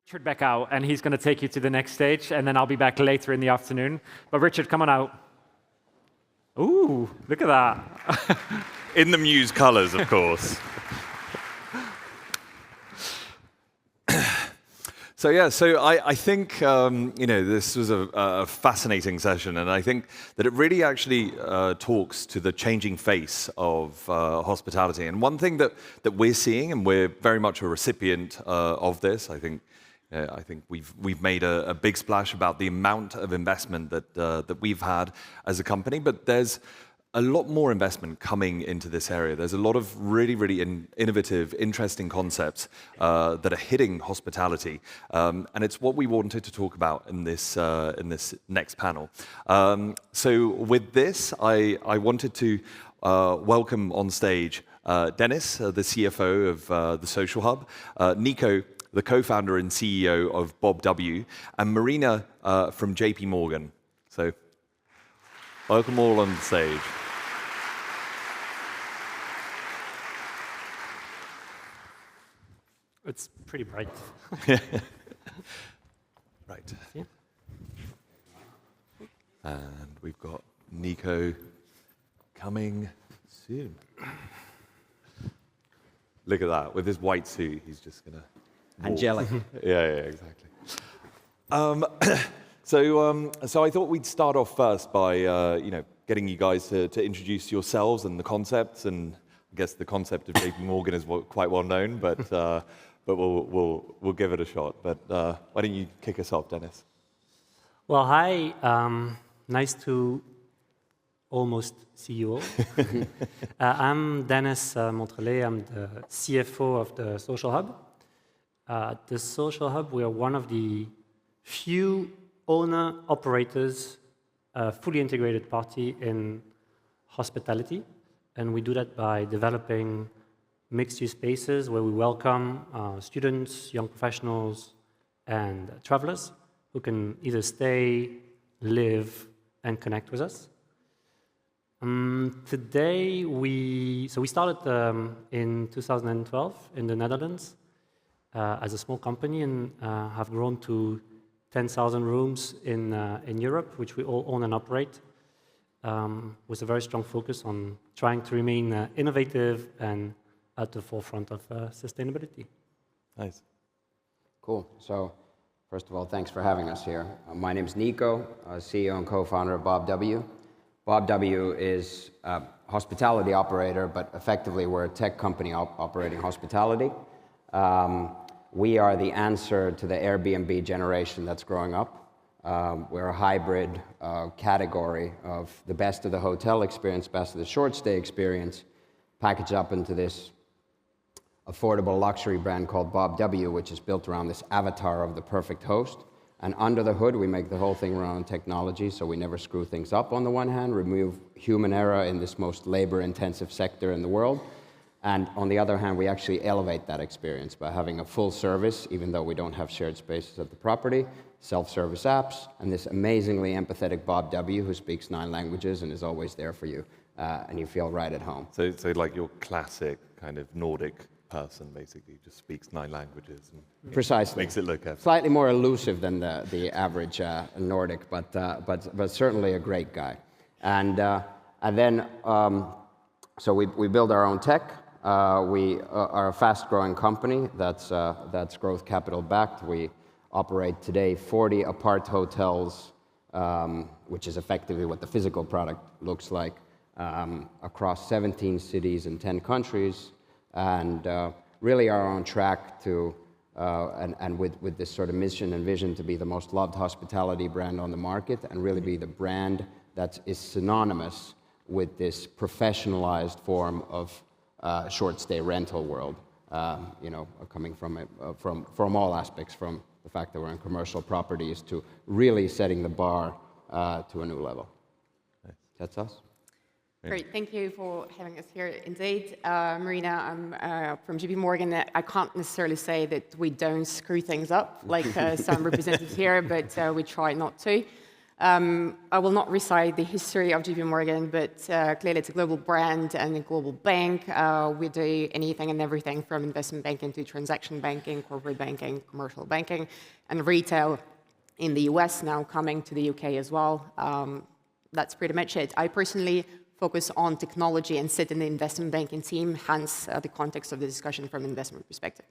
Richard back out, and he's going to take you to the next stage, and then I'll be back later in the afternoon. But Richard, come on out. Ooh, look at that. In the Muse colors, of course. So I think this was a fascinating session, and I think that it really actually talks to the changing face of hospitality. And one thing that we're seeing, and we're very much a recipient of this, I think we've made a big splash about the amount of investment that we've had as a company, but there's a lot more investment coming into this area. There's a lot of really innovative, interesting concepts that are hitting hospitality, and it's what we wanted to talk about in this next panel. So with this, I wanted to welcome on stage Dennis, the CFO of the Social Hub, Nico, the co-founder and CEO of BobW, and Marina from JP Morgan. So welcome all on the stage. It's pretty bright. Right. Yeah. And we've got Nico coming soon. Look at that. With his white suit, he's just going to... Angelic. Yeah, exactly. So I thought we'd start off first by getting you guys to introduce yourselves and the concepts, and I guess the concept of JP Morgan is quite well known, but we'll give it a shot. But why don't you kick us off, Dennis? Well, hi. Nice to almost see you all. I'm Dennis Montrelet. I'm the CFO of the Social Hub. The Social Hub, we are one of the few owner-operators, fully integrated party in hospitality. And we do that by developing mixed-use spaces where we welcome students, young professionals, and travelers who can either stay, live, and connect with us. Today, we started in 2012 in the Netherlands as a small company, and have grown to 10,000 rooms in Europe, which we all own and operate, with a very strong focus on trying to remain innovative and at the forefront of sustainability. Nice. Cool. So, first of all, thanks for having us here. My name is Nico, CEO and co-founder of BobW. BobW is a hospitality operator, but effectively we're a tech company operating hospitality. We are the answer to the Airbnb generation that's growing up. We're a hybrid category of the best of the hotel experience, best of the short stay experience, packaged up into this affordable luxury brand called BobW, which is built around this avatar of the perfect host. And under the hood, we make the whole thing run on technology, so we never screw things up on the one hand, remove human error in this most labor-intensive sector in the world. And on the other hand, we actually elevate that experience by having a full service, even though we don't have shared spaces at the property, self-service apps, and this amazingly empathetic BobW who speaks 9 languages and is always there for you, and you feel right at home. So like your classic kind of Nordic person, basically, just speaks 9 languages. And Precisely. Makes it look effortless. Slightly more elusive than the average Nordic, but certainly a great guy. And then, so we build our own tech. We are a fast-growing company that's growth capital backed. We operate today 40 apart hotels, which is effectively what the physical product looks like, across 17 cities in 10 countries, and really are on track to, and with this sort of mission and vision to be the most loved hospitality brand on the market, and really be the brand that is synonymous with this professionalized form of short stay rental world, coming from all aspects, from the fact that we're in commercial properties to really setting the bar to a new level. Nice. That's us. Great, thank you for having us here. Indeed, Marina, I'm from JP Morgan. I can't necessarily say that we don't screw things up like some representatives here, but we try not to. I will not recite the history of JP Morgan, but clearly it's a global brand and a global bank. We do anything and everything from investment banking to transaction banking, corporate banking, commercial banking, and retail in the US, now coming to the UK as well. That's pretty much it. I personally focus on technology and sit in the investment banking team, hence the context of the discussion from an investment perspective.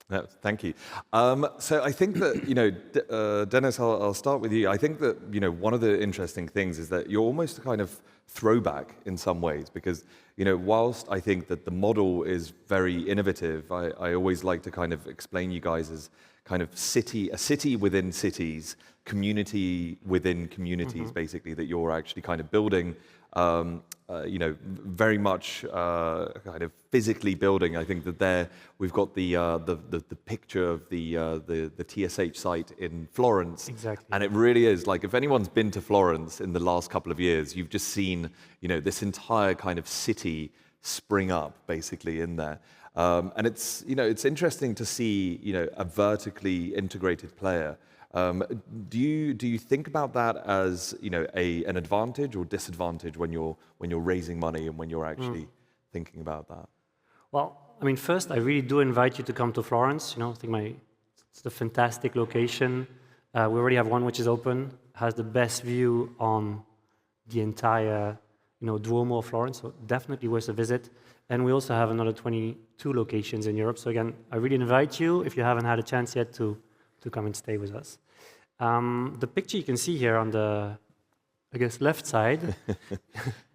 No, thank you. So I think that, Dennis, I'll start with you. I think that, one of the interesting things is that you're almost a kind of throwback in some ways because, whilst I think that the model is very innovative, I always like to kind of explain you guys as kind of a city within cities, community within communities, basically, that you're actually kind of building, very much kind of physically building. I think that there we've got the picture of the TSH site in Florence. Exactly. And it really is like, if anyone's been to Florence in the last couple of years, you've just seen, this entire kind of city spring up basically in there. And it's interesting to see, a vertically integrated player. Do you think about that as an advantage or disadvantage when you're raising money and when you're actually thinking about that? Well, I mean, first, I really do invite you to come to Florence. I think it's a fantastic location. We already have one which is open, has the best view on the entire Duomo of Florence, so definitely worth a visit. And we also have another 22 locations in Europe. So again, I really invite you, if you haven't had a chance yet, to come and stay with us. The picture you can see here on the, I guess, left side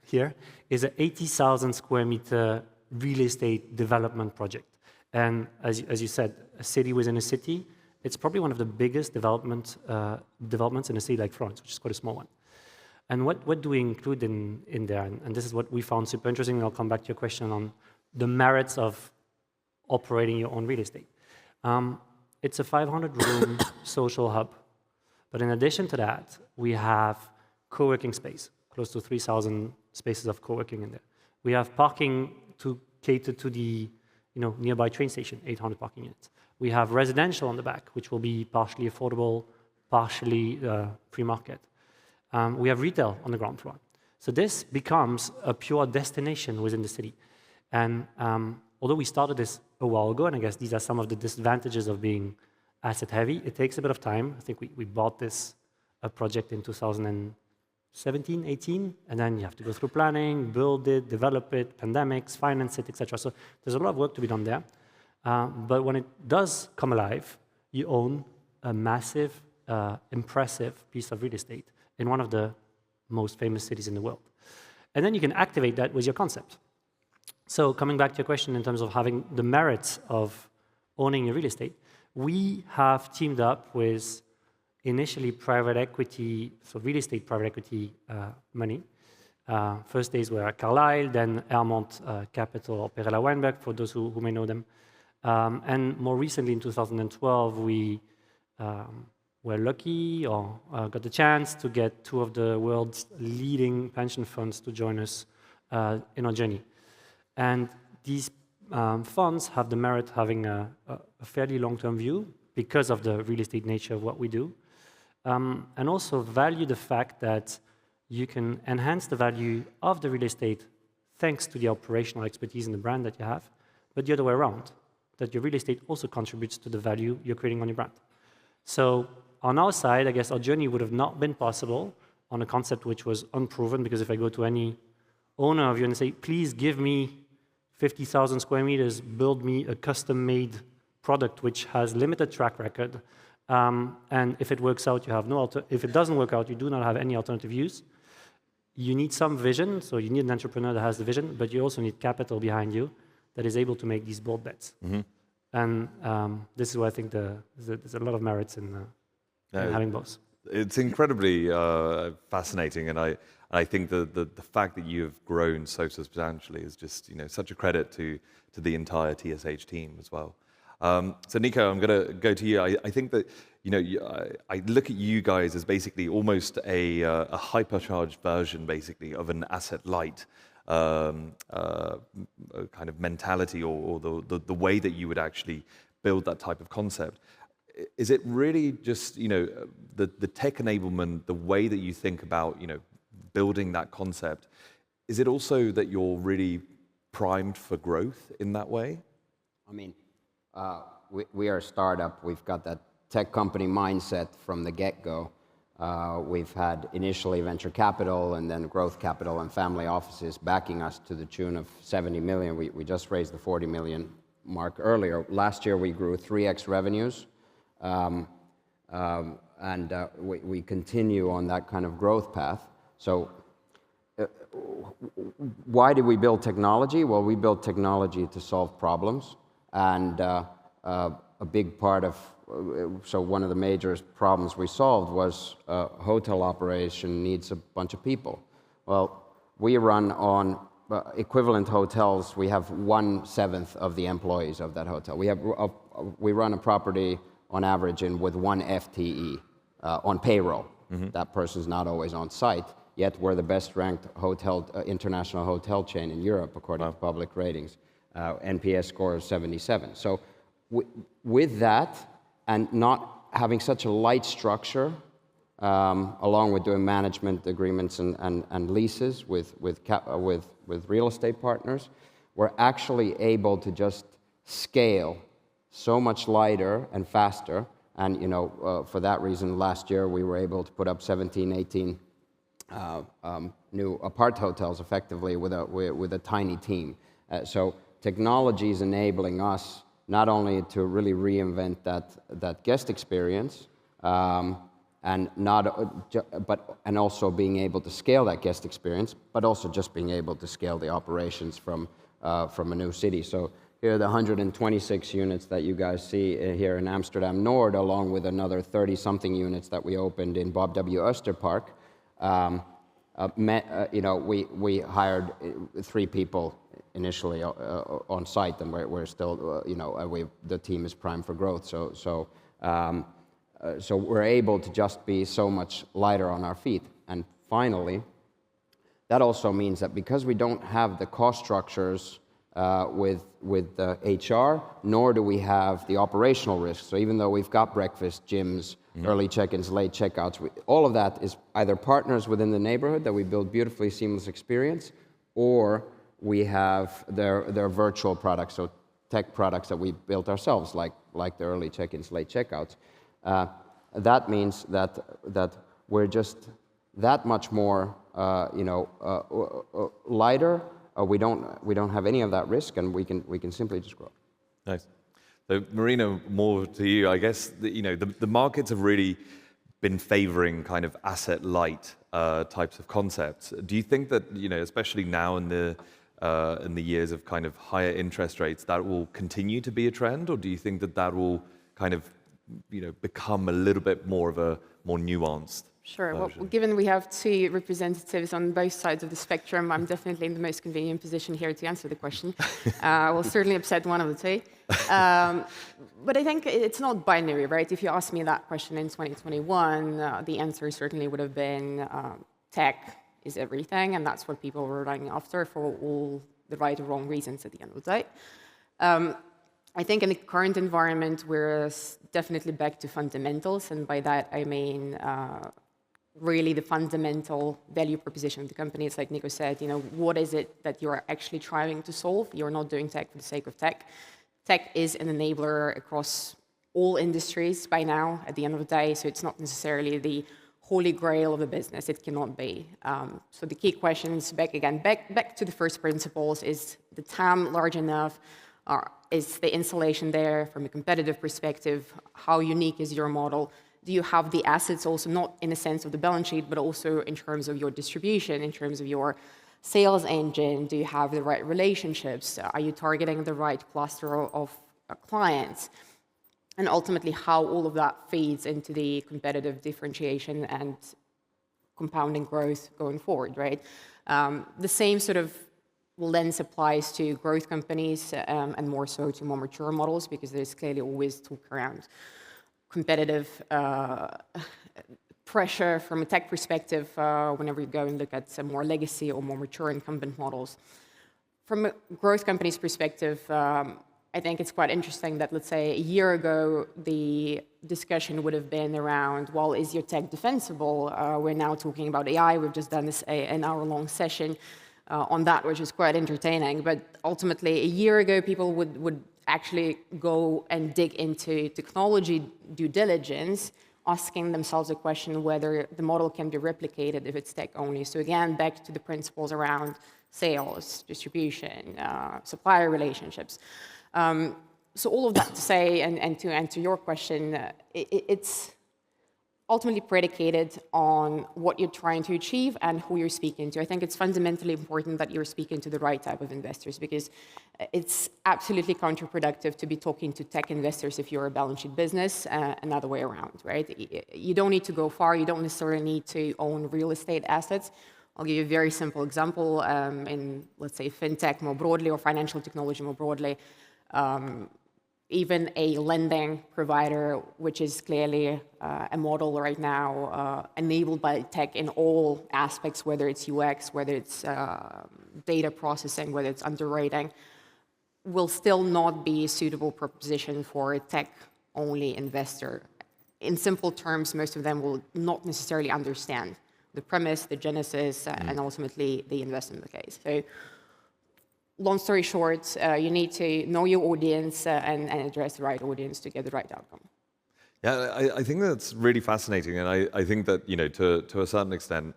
here is an 80,000 square meter real estate development project. And as you said, a city within a city, it's probably one of the biggest developments in a city like Florence, which is quite a small one. And what do we include in there? And this is what we found super interesting, and I'll come back to your question on the merits of operating your own real estate. It's a 500-room social hub. But in addition to that, we have co-working space, close to 3,000 spaces of co-working in there. We have parking to cater to the nearby train station, 800 parking units. We have residential on the back, which will be partially affordable, partially free market. We have retail on the ground floor. So this becomes a pure destination within the city. And although we started this a while ago, and I guess these are some of the disadvantages of being asset heavy, it takes a bit of time. I think we bought this project in 2017, 18, and then you have to go through planning, build it, develop it, pandemics, finance it, etc. So there's a lot of work to be done there. But when it does come alive, you own a massive, impressive piece of real estate in one of the most famous cities in the world. And then you can activate that with your concept. So coming back to your question in terms of having the merits of owning your real estate, we have teamed up with initially private equity, so real estate private equity money. First days were Carlyle, then Airmont Capital or Perella Weinberg, for those who may know them. And more recently, in 2012, we were lucky or got the chance to get two of the world's leading pension funds to join us in our journey. And these funds have the merit of having a fairly long-term view because of the real estate nature of what we do, and also value the fact that you can enhance the value of the real estate thanks to the operational expertise and the brand that you have, but the other way around, that your real estate also contributes to the value you're creating on your brand. So on our side, I guess our journey would have not been possible on a concept which was unproven, because if I go to any owner of you and say, please give me 50,000 square meters, build me a custom-made product which has limited track record, and if it works out, you have no if it doesn't work out, you do not have any alternative use. You need some vision, so you need an entrepreneur that has the vision, but you also need capital behind you that is able to make these bold bets. Mm-hmm. And this is why I think there's a lot of merits in having both. It's incredibly fascinating, and I think the fact that you have grown so substantially is just such a credit to the entire TSH team as well. So Nico, I'm going to go to you. I think that I look at you guys as basically almost a hypercharged version, basically, of an asset light kind of mentality, or the way that you would actually build that type of concept. is it really just, the tech enablement, the way that you think about, building that concept, is it also that you're really primed for growth in that way? I mean, we are a startup. We've got that tech company mindset from the get-go. We've had initially venture capital and then growth capital and family offices backing us to the tune of 70 million. We just raised the 40 million mark earlier. Last year we grew 3x revenues. We continue on that kind of growth path. So why did we build technology? Well, we built technology to solve problems. And a big part of, so one of the major problems we solved was hotel operation needs a bunch of people. Well, we run on equivalent hotels. We have 1/7 of the employees of that hotel. We run a property on average with 1 FTE on payroll. Mm-hmm. That person's not always on site, yet we're the best ranked hotel, international hotel chain in Europe according to public ratings. NPS score is 77. So with that, and not having such a light structure, along with doing management agreements and leases with real estate partners, we're actually able to just scale so much lighter and faster. And for that reason, last year we were able to put up 17, 18 new apart hotels effectively with a tiny team. So technology is enabling us not only to really reinvent that guest experience, and also being able to scale that guest experience, but also just being able to scale the operations from a new city. So here are the 126 units that you guys see here in Amsterdam Nord, along with another 30-something units that we opened in BobW Österpark. We hired 3 people initially on site, and we're still, the team is primed for growth. So we're able to just be so much lighter on our feet. And finally, that also means that because we don't have the cost structures with the HR, nor do we have the operational risks. So even though we've got breakfast, gyms, early check-ins, late checkouts, all of that is either partners within the neighborhood that we build beautifully seamless experience, or we have their virtual products, so tech products that we built ourselves, like the early check-ins, late checkouts. That means that we're just that much more, lighter. We don't have any of that risk, and we can simply just grow. Nice. So Marina, more to you. I guess the markets have really been favoring kind of asset light types of concepts. Do you think that especially now in the years of kind of higher interest rates, that will continue to be a trend, or do you think that will kind of become a little bit more of a more nuanced? Sure. Well, given we have 2 representatives on both sides of the spectrum, I'm definitely in the most convenient position here to answer the question. I will certainly upset one of the 2. But I think it's not binary, right? If you asked me that question in 2021, the answer certainly would have been tech is everything, and that's what people were running after for all the right or wrong reasons at the end of the day. I think in the current environment, we're definitely back to fundamentals, and by that I mean really the fundamental value proposition of the company. It's like Nico said, what is it that you're actually trying to solve? You're not doing tech for the sake of tech. Tech is an enabler across all industries by now, at the end of the day, so it's not necessarily the holy grail of a business. It cannot be. So the key questions, back to the first principles, is the TAM large enough? Is the installation there from a competitive perspective? How unique is your model? Do you have the assets also, not in the sense of the balance sheet, but also in terms of your distribution, in terms of your sales engine? Do you have the right relationships? Are you targeting the right cluster of clients? And ultimately, how all of that feeds into the competitive differentiation and compounding growth going forward, right? The same sort of lens applies to growth companies and more so to more mature models, because there's clearly always talk around competitive pressure from a tech perspective whenever you go and look at some more legacy or more mature incumbent models. From a growth company's perspective, I think it's quite interesting that, let's say, a year ago, the discussion would have been around, well, is your tech defensible? We're now talking about AI. We've just done an hour-long session on that, which is quite entertaining. But ultimately, a year ago, people would actually go and dig into technology due diligence, asking themselves a question whether the model can be replicated if it's tech only. So again, back to the principles around sales, distribution, supplier relationships. So all of that to say, and to answer your question, it's ultimately predicated on what you're trying to achieve and who you're speaking to. I think it's fundamentally important that you're speaking to the right type of investors, because it's absolutely counterproductive to be talking to tech investors if you're a balance sheet business, another way around, right? You don't need to go far. You don't necessarily need to own real estate assets. I'll give you a very simple example. In, let's say, fintech more broadly or financial technology more broadly, even a lending provider, which is clearly a model right now enabled by tech in all aspects, whether it's UX, whether it's data processing, whether it's underwriting, will still not be a suitable proposition for a tech-only investor. In simple terms, most of them will not necessarily understand the premise, the genesis, and ultimately the investment case. So, long story short, you need to know your audience and address the right audience to get the right outcome. Yeah, I think that's really fascinating, and I think that, you know, to a certain extent,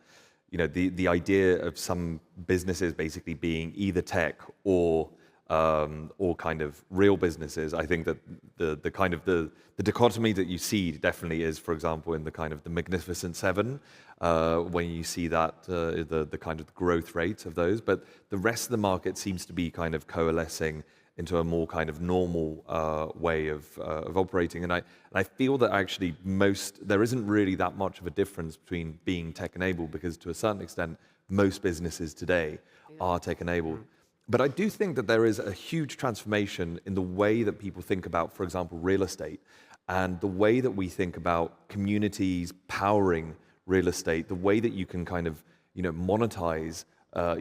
you know, the idea of some businesses basically being either tech or kind of real businesses. I think that the kind of the dichotomy that you see definitely is, for example, in the kind of the Magnificent Seven, when you see that the kind of growth rate of those, but the rest of the market seems to be kind of coalescing into a more kind of normal way of operating. And I feel that actually there isn't really that much of a difference between being tech-enabled, because to a certain extent, most businesses today are tech-enabled. But I do think that there is a huge transformation in the way that people think about, for example, real estate, and the way that we think about communities powering real estate, the way that you can kind of, you know, monetize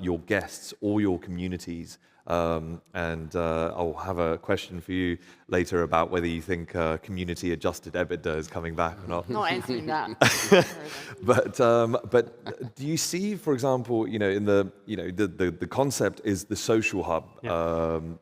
your guests or your communities. And I'll have a question for you later about whether you think community-adjusted EBITDA is coming back or not. Not answering that. But do you see, for example, you know, in the concept is the social hub,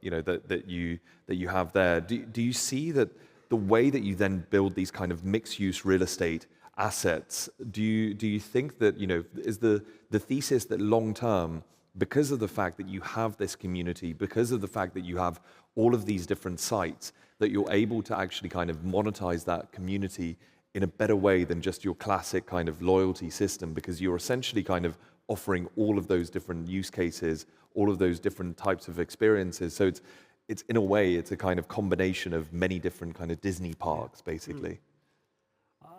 you know, that you have there. Do you see that the way that you then build these kind of mixed-use real estate assets? Do you think that, you know, is the thesis that long term, because of the fact that you have this community, because of the fact that you have all of these different sites, that you're able to actually kind of monetize that community in a better way than just your classic kind of loyalty system, because you're essentially kind of offering all of those different use cases, all of those different types of experiences. So it's in a way, it's a kind of combination of many different kind of Disney parks, basically.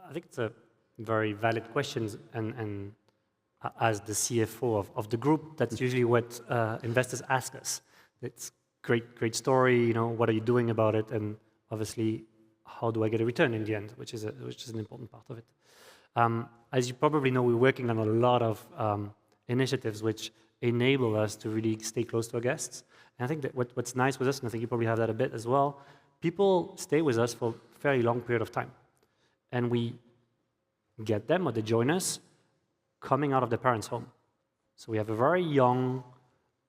I think it's a very valid question, and as the CFO of the group, that's usually what investors ask us. It's great story, you know, what are you doing about it, and obviously, how do I get a return in the end, which is an important part of it. As you probably know, we're working on a lot of initiatives which enable us to really stay close to our guests. And I think that what's nice with us, and I think you probably have that a bit as well, people stay with us for a fairly long period of time. And we get them, or they join us, coming out of their parents' home. So we have a very young,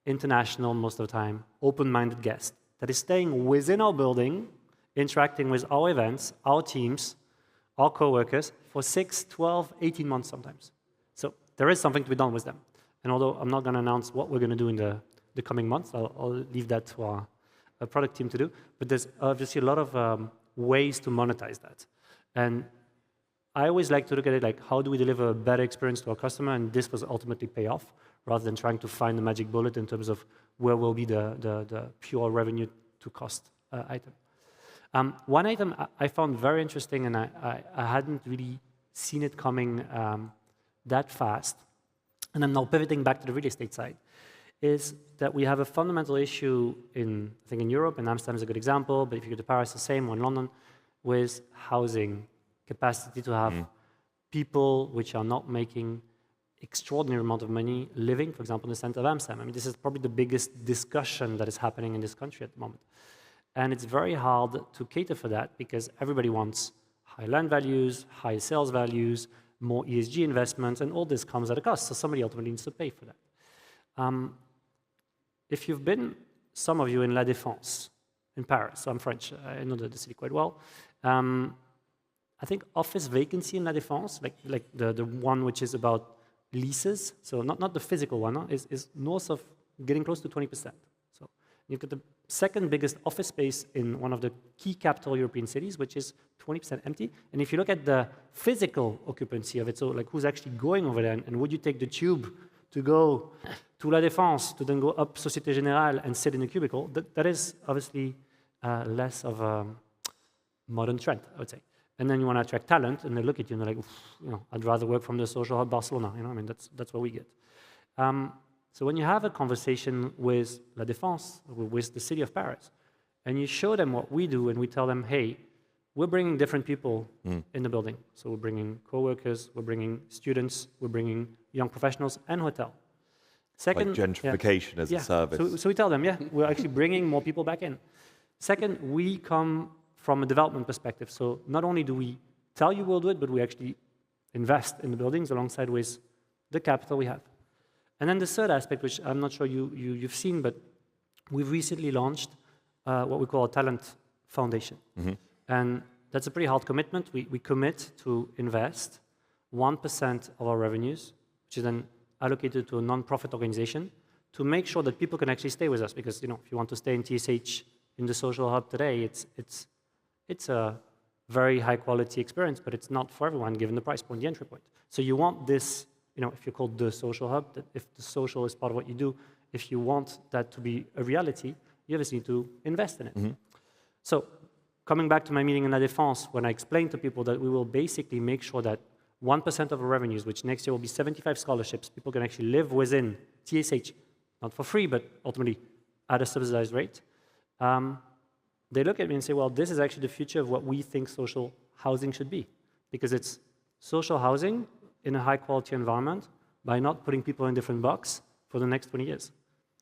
international, most of the time, open-minded guest that is staying within our building, interacting with our events, our teams, our co-workers for 6, 12, 18 months sometimes. So there is something to be done with them. And although I'm not going to announce what we're going to do in the coming months, I'll leave that to our product team to do. But there's obviously a lot of ways to monetize that. And I always like to look at it like, how do we deliver a better experience to our customer? And this was ultimately pay off, rather than trying to find the magic bullet in terms of where will be the pure revenue to cost item. One item I found very interesting, and I hadn't really seen it coming that fast, and I'm now pivoting back to the real estate side, is that we have a fundamental issue I think in Europe, and Amsterdam is a good example, but if you go to Paris, the same, or in London, with housing capacity to have people which are not making extraordinary amount of money living, for example, in the center of Amsterdam. I mean, this is probably the biggest discussion that is happening in this country at the moment. And it's very hard to cater for that because everybody wants high land values, high sales values, more ESG investments, and all this comes at a cost. So somebody ultimately needs to pay for that. If you've been, some of you, in La Défense in Paris, so I'm French, I know the city quite well. I think office vacancy in La Défense, like the one which is about leases, so not the physical one, is north of getting close to 20%. So you've got the second biggest office space in one of the key capital European cities, which is 20% empty. And if you look at the physical occupancy of it, so like who's actually going over there, and would you take the tube to go to La Défense, to then go up Société Générale and sit in a cubicle, that is obviously less of a modern trend, I would say. And then you want to attract talent, and they look at you and they're like, I'd rather work from the social hub Barcelona. I mean, that's what we get. So when you have a conversation with La Défense, with the city of Paris, and you show them what we do, and we tell them, hey, we're bringing different people in the building. So we're bringing co-workers, we're bringing students, we're bringing young professionals, and hotel. Second, like gentrification as a service. So we tell them, we're actually bringing more people back in. Second, we come from a development perspective. So not only do we tell you we'll do it, but we actually invest in the buildings alongside with the capital we have. And then the third aspect, which I'm not sure you've seen, but we've recently launched what we call a talent foundation. And that's a pretty hard commitment. We commit to invest 1% of our revenues, which is then allocated to a non-profit organization, to make sure that people can actually stay with us. Because if you want to stay in TSH in the social hub today, it's a very high quality experience, but it's not for everyone given the price point, the entry point. So you want this, if you're called the social hub, that if the social is part of what you do, if you want that to be a reality, you obviously need to invest in it. So coming back to my meeting in La Défense, when I explained to people that we will basically make sure that 1% of our revenues, which next year will be 75 scholarships, people can actually live within TSH, not for free, but ultimately at a subsidized rate. They look at me and say, well, this is actually the future of what we think social housing should be, because it's social housing in a high-quality environment by not putting people in different boxes for the next 20 years.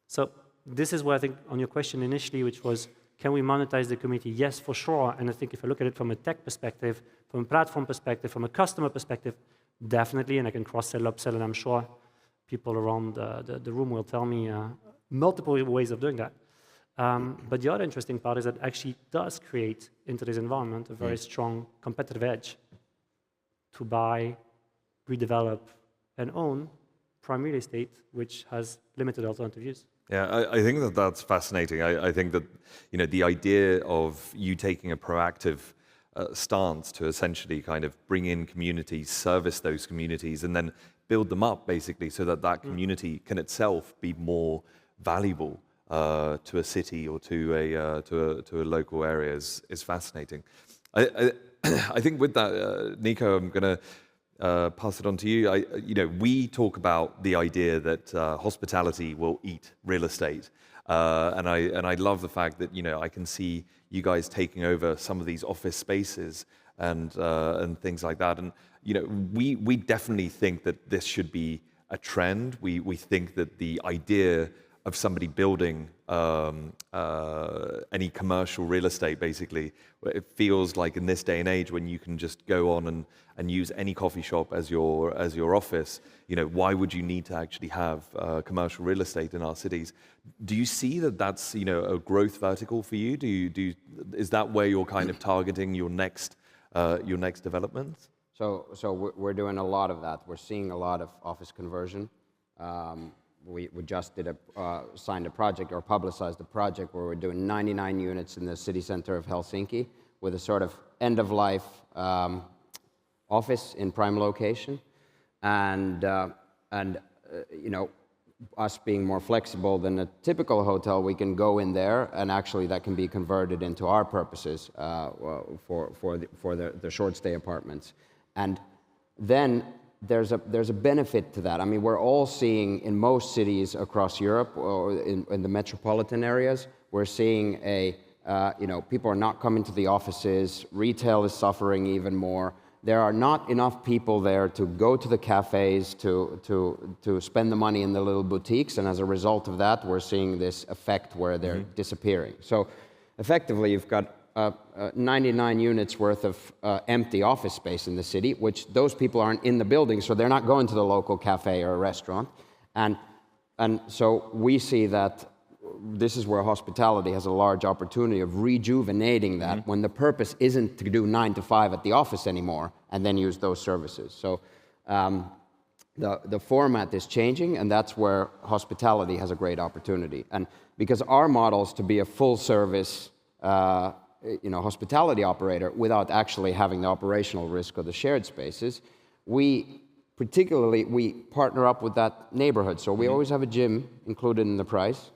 So this is where I think on your question initially, which was, can we monetize the community? Yes, for sure. And I think if I look at it from a tech perspective, from a platform perspective, from a customer perspective, definitely, and I can cross-sell, upsell, and I'm sure people around the room will tell me multiple ways of doing that. But the other interesting part is that it actually does create, into this environment, a very strong competitive edge to buy, redevelop, and own prime real estate, which has limited alternative use. Yeah, I think that's fascinating. I think that the idea of you taking a proactive stance to essentially kind of bring in communities, service those communities, and then build them up basically so that community can itself be more valuable to a city or to a local area is fascinating. I think with that, Nico, I'm going to pass it on to you. We talk about the idea that hospitality will eat real estate, and I love the fact that I can see you guys taking over some of these office spaces and things like that. And we definitely think that this should be a trend. We think that the idea of somebody building any commercial real estate, basically, it feels like in this day and age when you can just go on and use any coffee shop as your office, why would you need to actually have commercial real estate in our cities? Do you see that that's a growth vertical for you? Is that where you're kind of targeting your next development? So we're doing a lot of that. We're seeing a lot of office conversion. We just signed a project or publicized a project where we're doing 99 units in the city center of Helsinki with a sort of end-of-life office in prime location, and us being more flexible than a typical hotel, we can go in there and actually that can be converted into our purposes for the short stay apartments, and then. There's a benefit to that. I mean, we're all seeing in most cities across Europe or in the metropolitan areas, we're seeing people are not coming to the offices. Retail is suffering even more. There are not enough people there to go to the cafes, to spend the money in the little boutiques, and as a result of that, we're seeing this effect where they're disappearing. So effectively you've got 99 units worth of empty office space in the city, which those people aren't in the building, so they're not going to the local cafe or restaurant. And so we see that this is where hospitality has a large opportunity of rejuvenating that when the purpose isn't to do 9 to 5 at the office anymore and then use those services. So the format is changing, and that's where hospitality has a great opportunity. And because our model is to be a full-service hospitality operator without actually having the operational risk of the shared spaces, we partner up with that neighborhood. So we always have a gym included in the price,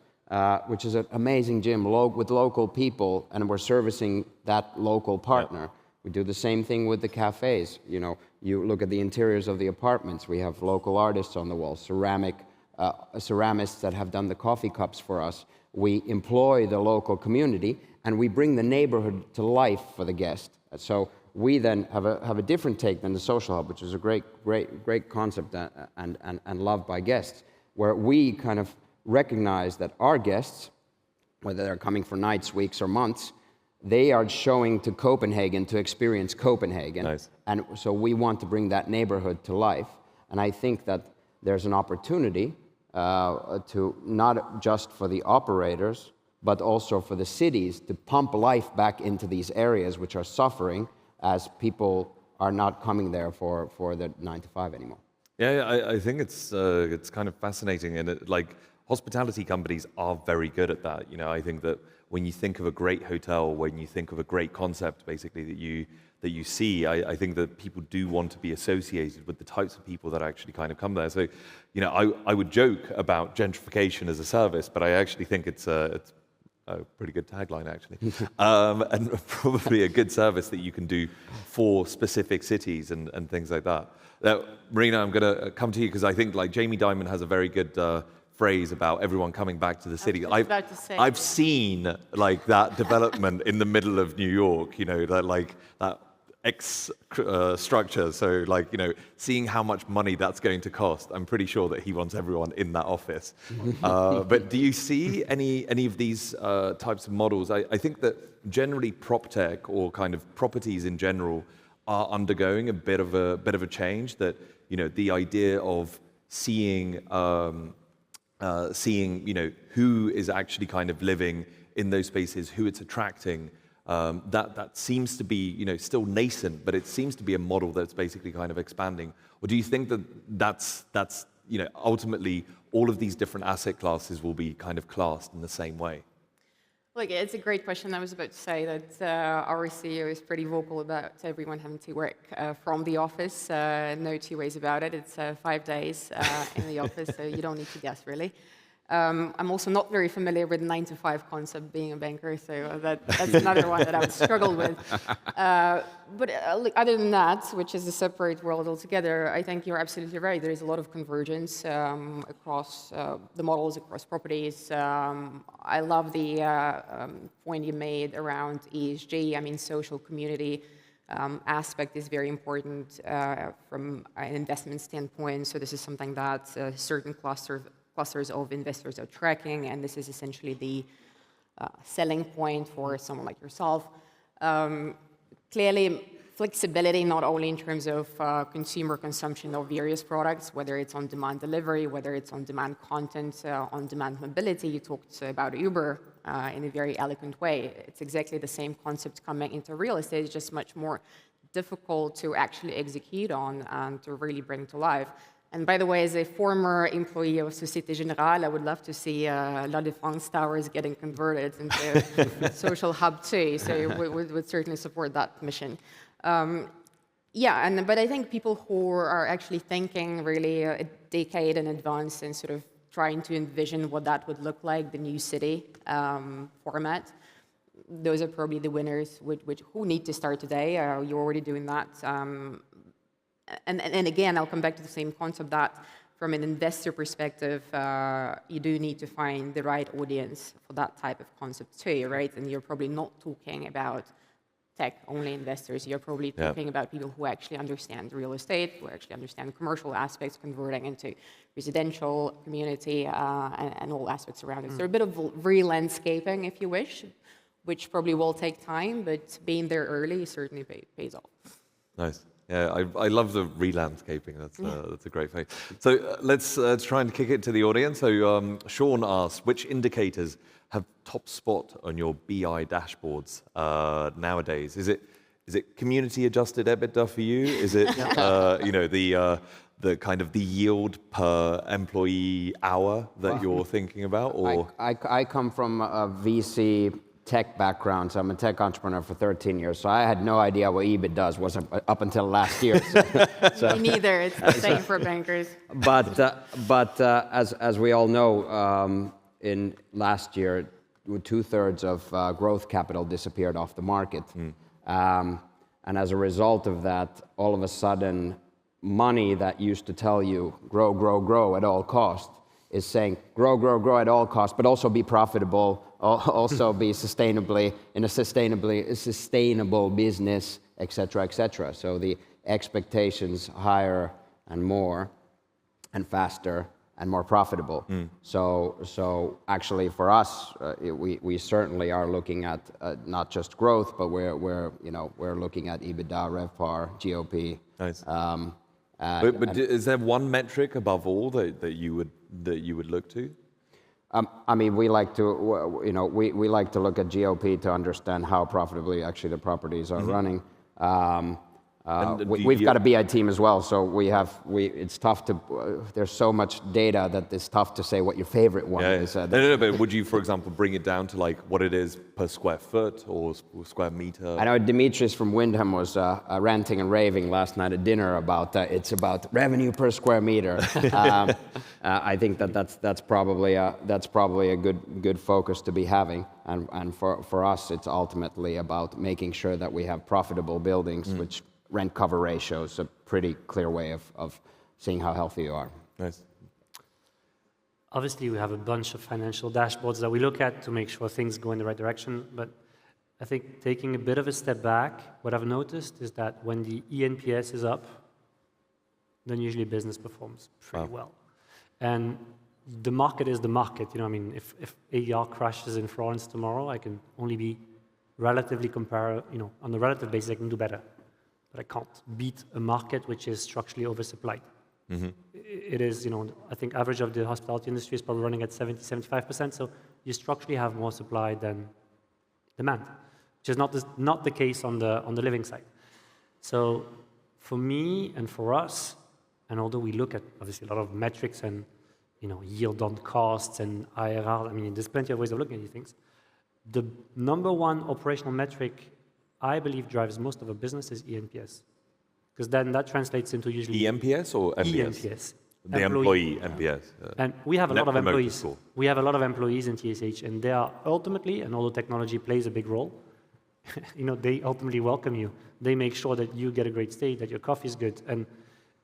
which is an amazing gym with local people, and we're servicing that local partner. Yep. We do the same thing with the cafes. You look at the interiors of the apartments. We have local artists on the wall, ceramists that have done the coffee cups for us. We employ the local community, and we bring the neighborhood to life for the guest. So we then have a different take than the social hub, which is a great concept and loved by guests, where we kind of recognize that our guests, whether they're coming for nights, weeks, or months, they are showing to Copenhagen to experience Copenhagen. Nice. And so we want to bring that neighborhood to life. And I think that there's an opportunity to not just for the operators, but also for the cities to pump life back into these areas which are suffering as people are not coming there for the 9 to 5 anymore. Yeah, I think it's kind of fascinating, and hospitality companies are very good at that. I think that when you think of a great hotel, when you think of a great concept, basically that you see, I think that people do want to be associated with the types of people that actually kind of come there. So, I would joke about gentrification as a service, but I actually think it's a pretty good tagline, actually, and probably a good service that you can do for specific cities and things like that. Now, Marina, I'm going to come to you because I think Jamie Dimon has a very good phrase about everyone coming back to the city. I've seen that development in the middle of New York. That X structure. So seeing how much money that's going to cost, I'm pretty sure that he wants everyone in that office. But do you see any of these types of models? I think that generally prop tech or kind of properties in general are undergoing a bit of a change. That the idea of seeing who is actually kind of living in those spaces, who it's attracting. That seems to be still nascent, but it seems to be a model that's basically kind of expanding. Or do you think that that's ultimately all of these different asset classes will be kind of classed in the same way? Look, it's a great question. I was about to say that our CEO is pretty vocal about everyone having to work from the office. No two ways about it. It's 5 days in the office, so you don't need to guess, really. I'm also not very familiar with the 9 to 5 concept being a banker, so that's another one that I would struggle with. But look, other than that, which is a separate world altogether, I think you're absolutely right. There is a lot of convergence across the models, across properties. I love the point you made around ESG. I mean, social community aspect is very important from an investment standpoint. So this is something that certain clusters of investors are tracking, and this is essentially the selling point for someone like yourself. Clearly, flexibility not only in terms of consumer consumption of various products, whether it's on-demand delivery, whether it's on-demand content, on-demand mobility. You talked about Uber in a very eloquent way. It's exactly the same concept coming into real estate. It's just much more difficult to actually execute on and to really bring to life. And by the way, as a former employee of Société Générale, I would love to see La Défense Towers getting converted into a social hub too. So we would certainly support that mission. But I think people who are actually thinking really a decade in advance and sort of trying to envision what that would look like, the new city format, those are probably the winners who need to start today. You're already doing that. And again, I'll come back to the same concept that from an investor perspective, you do need to find the right audience for that type of concept too, right? And you're probably not talking about tech-only investors. You're probably talking about people who actually understand real estate, who actually understand commercial aspects, converting into residential, community, and all aspects around it. So a bit of re-landscaping, if you wish, which probably will take time, but being there early certainly pays off. Nice. Yeah, I love the re-landscaping. That's a great thing. So let's try and kick it to the audience. So Sean asked, which indicators have top spot on your BI dashboards nowadays? Is it community adjusted EBITDA for you? Is it the kind of the yield per employee hour that you're thinking about? Or I come from a VC tech background, so I'm a tech entrepreneur for 13 years, so I had no idea what EBITDA was up until last year. Me neither, it's the same for bankers. But as we all know, in last year, 2/3 of growth capital disappeared off the market. And as a result of that, all of a sudden, money that used to tell you, grow, grow, grow at all costs, is saying, grow, grow, grow at all costs, but also be profitable, also be sustainably, in a sustainable business, et cetera, et cetera. So the expectations higher and more and faster and more profitable. So actually for us, we certainly are looking at not just growth, but we're looking at EBITDA, RevPAR, GOP. Nice. But is there one metric above all that you would look to? I mean, we like to we like to look at GOP to understand how profitably actually the properties are running. We've got a BI team as well, so it's tough to. There's so much data that it's tough to say what your favorite one is. No, but would you, for example, bring it down to like what it is per square foot or square meter? I know Dimitris from Wyndham was ranting and raving last night at dinner about it's about revenue per square meter. I think that's probably a good focus to be having, and for us, it's ultimately about making sure that we have profitable buildings, which rent cover ratio is a pretty clear way of seeing how healthy you are. Nice. Obviously, we have a bunch of financial dashboards that we look at to make sure things go in the right direction. But I think taking a bit of a step back, what I've noticed is that when the eNPS is up, then usually business performs pretty well. And the market is the market. I mean, if AER crashes in Florence tomorrow, I can only be relatively on a relative basis, I can do better. But I can't beat a market which is structurally oversupplied. It is, I think average of the hospitality industry is probably running at 70-75%, so you structurally have more supply than demand, which is not the case on the living side. So for me and for us, and although we look at obviously a lot of metrics and yield on costs and IRR, I mean there's plenty of ways of looking at these things. The number one operational metric I believe drives most of a business is eNPS, because then that translates into usually eNPS or NPS? eNPS. The employee NPS. And we have a lot of employees. Score. We have a lot of employees in TSH, and they are ultimately, and although technology plays a big role, they ultimately welcome you. They make sure that you get a great stay, that your coffee is good, and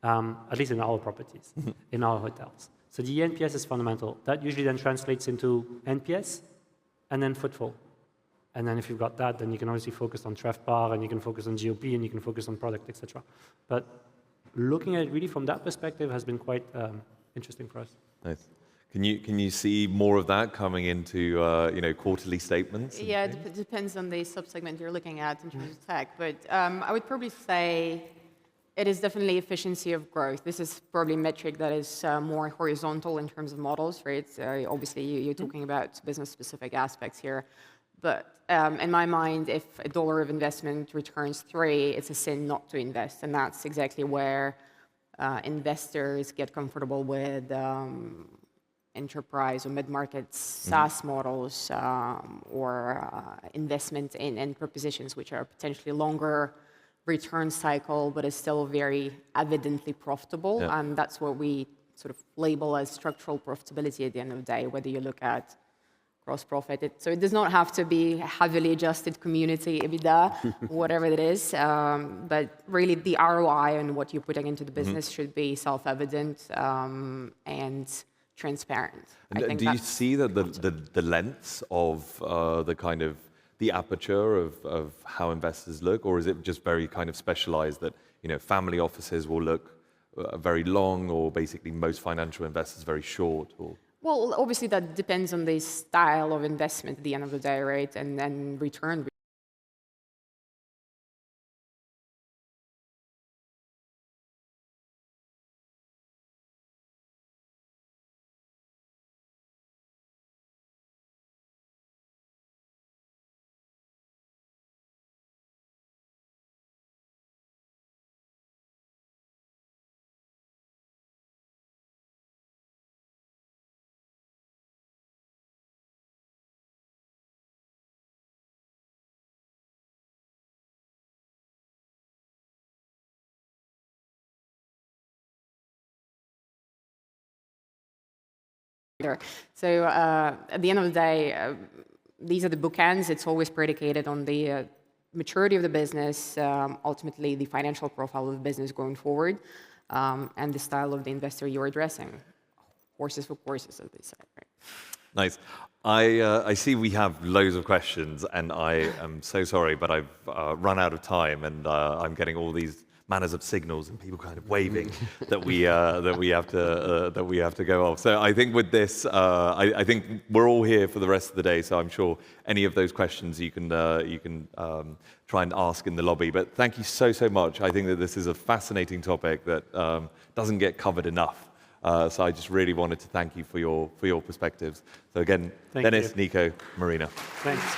at least in our properties, in our hotels. So the eNPS is fundamental. That usually then translates into NPS, and then footfall. And then if you've got that, then you can obviously focus on TRevPAR, and you can focus on GOP, and you can focus on product, etc. But looking at it really from that perspective has been quite interesting for us. Nice. Can you see more of that coming into quarterly statements? Yeah, it depends on the subsegment you're looking at in terms of tech. But I would probably say it is definitely efficiency of growth. This is probably a metric that is more horizontal in terms of models, right? Obviously, you're talking about business-specific aspects here. But in my mind, if $1 of investment returns 3, it's a sin not to invest. And that's exactly where investors get comfortable with enterprise or mid-market SaaS models or investment in propositions which are potentially longer return cycle, but is still very evidently profitable. Yeah. And that's what we sort of label as structural profitability at the end of the day, whether you look at gross profit. So it does not have to be heavily adjusted community EBITDA, whatever it is. But really the ROI and what you're putting into the business should be self-evident and transparent. And do you see that the lengths of the kind of the aperture of how investors look, or is it just very kind of specialized that family offices will look very long, or basically most financial investors very short? Or Well, obviously that depends on the style of investment at the end of the day, right? And then return. So at the end of the day, these are the bookends. It's always predicated on the maturity of the business, ultimately the financial profile of the business going forward, and the style of the investor you're addressing. Horses for courses, as they say, right? Nice. I see we have loads of questions, and I am so sorry, but I've run out of time, and I'm getting all these manners of signals and people kind of waving that we have to go off. So I think with this, I think we're all here for the rest of the day. So I'm sure any of those questions you can try and ask in the lobby. But thank you so much. I think that this is a fascinating topic that doesn't get covered enough. So I just really wanted to thank you for your perspectives. So again, Dennis, Nico, Marina. Thanks.